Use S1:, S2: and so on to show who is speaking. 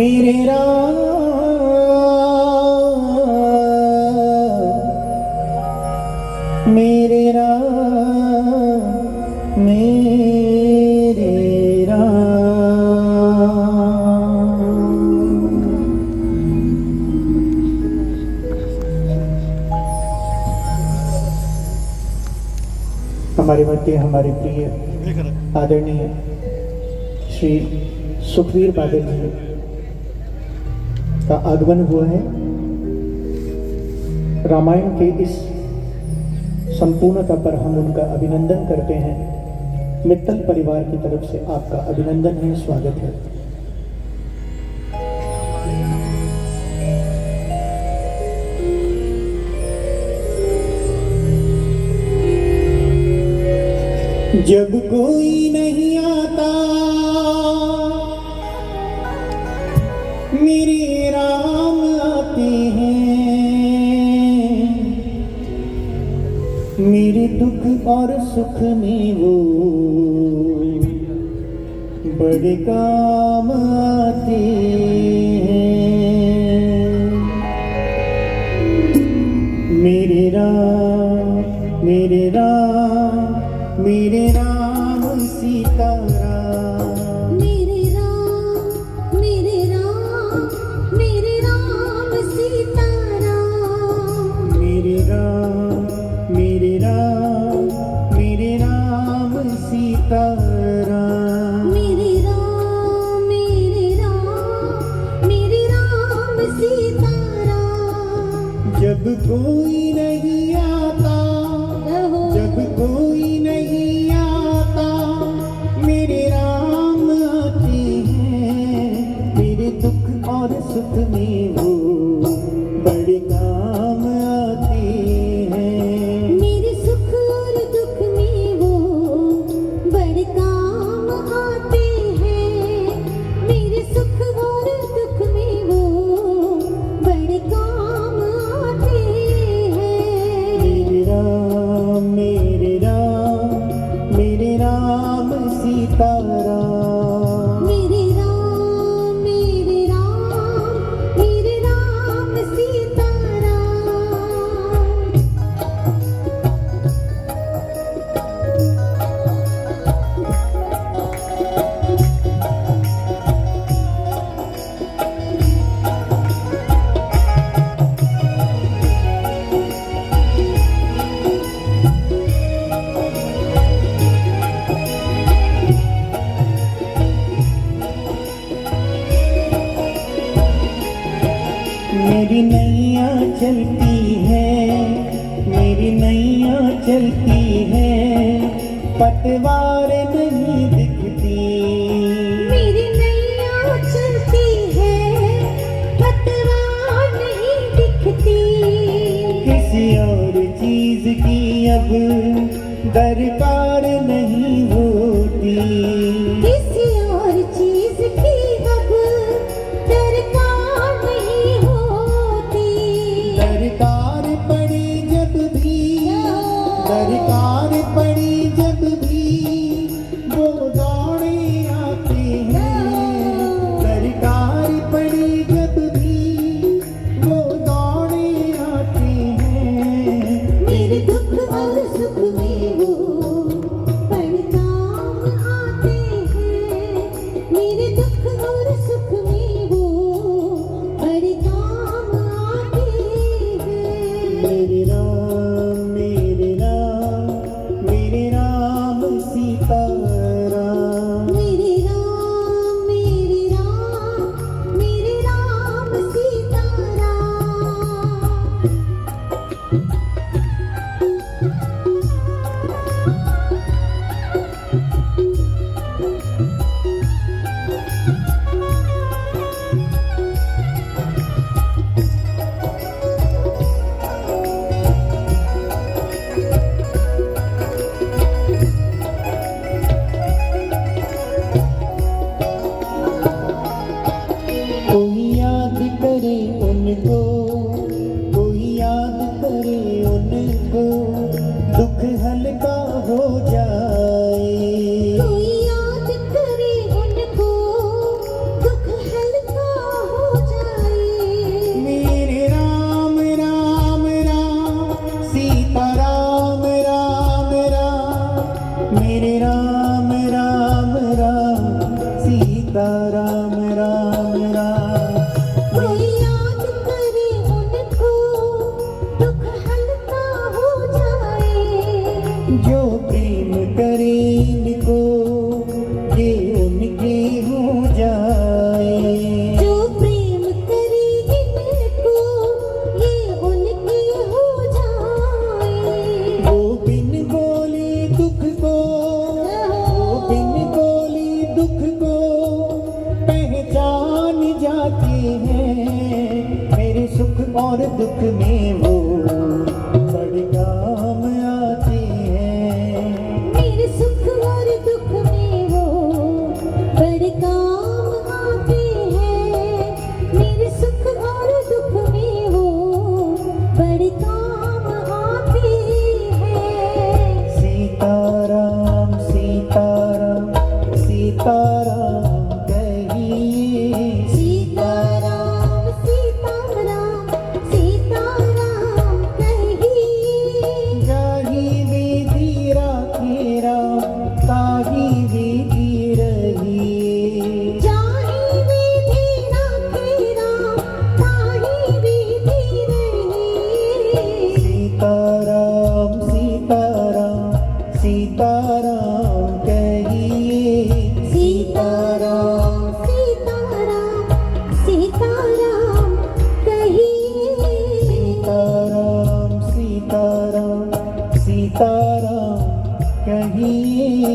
S1: मेरे राम मेरे राम मेरे हमारे मध्य हमारे प्रिय आदरणीय श्री सुखवीर बादल जी का आगमन हुआ है। रामायण के इस संपूर्णता पर हम उनका अभिनंदन करते हैं। मित्तल परिवार की तरफ से आपका अभिनंदन है, स्वागत है। जब कोई नहीं आता मेरे राम आते हैं, मेरे दुख और सुख में वो बड़े काम आते हैं। मेरे राम मेरे राम मेरे राम सीताराम,
S2: मेरे राम मेरे राम मेरे राम सीताराम,
S1: मेरे राम मेरे राम मेरे राम सीताराम,
S2: मेरे राम मेरे राम मेरे राम सीताराम।
S1: जब कोई नहीं आता, जब कोई नहीं आता मेरे राम आते हैं, मेरे दुख और सुख में वो बड़े काम आते हैं।
S2: मेरे सुख और दुख में वो बड़े काम आते हैं, मेरे सुख और दुख में वो बड़े काम आते हैं।
S1: मेरे राम मेरे राम मेरे राम सीताराम,
S2: मेरे राम मेरे राम मेरे राम सीताराम।
S1: मेरी नैया चलती है, मेरी नैया चलती है, पतवार नहीं दिखती।
S2: मेरी नैया चलती है, पतवार नहीं दिखती।
S1: किसी और चीज की अब दरकार नहीं होती,
S2: किसी और चीज की अब दरकार नहीं होती।
S1: दरकार पड़ी जब भी, दरकार पड़ी जब भी वो दौड़े आते हैं। दरकार पड़ी जब भी वो दौड़े आते हैं।
S2: मेरे दुख और सुख में वो बड़े काम आते हैं, मेरे दुख और सुख में वो बड़े काम आते हैं।
S1: मेरे राम मेरे राम मेरे राम सीताराम,
S2: मेरे राम मेरे राम मेरे राम सीताराम।
S1: कोई याद करे उनको, कोई याद करे उनको, दुख हल्का हो जाए।
S2: कोई याद करे उनको, दुख हल्का
S1: मेरे राम राम राम सीता राम राम राम।
S2: कोई याद करे उनको दुख हल्का हो जाए।
S1: जो प्रेम करे इनको ये उनके हो जाए।
S2: जो प्रेम करे इनको ये उनके हो जाए।
S1: वो बिन बोले दुख को, वो बिन बोले दुख को पहचान जाते हैं। मेरे सुख और दुख में वो बड़े काम आते हैं।
S2: मेरे सुख और दुख में वो बड़े काम आते हैं। मेरे सुख और दुख में वो बड़े काम आते हैं।
S1: सीताराम सीताराम सीताराम कहिए।
S2: सीताराम सीताराम सीताराम कहिए।
S1: जाहि विधि राखे राम ताहि विधि रहिए।
S2: जाहि विधि राखे राम ताहि विधि रहिए।
S1: सीताराम सीताराम सीताराम कहिए।
S2: सीताराम सीताराम सीताराम कहिए।
S1: सीताराम सीताराम सीताराम कहिए।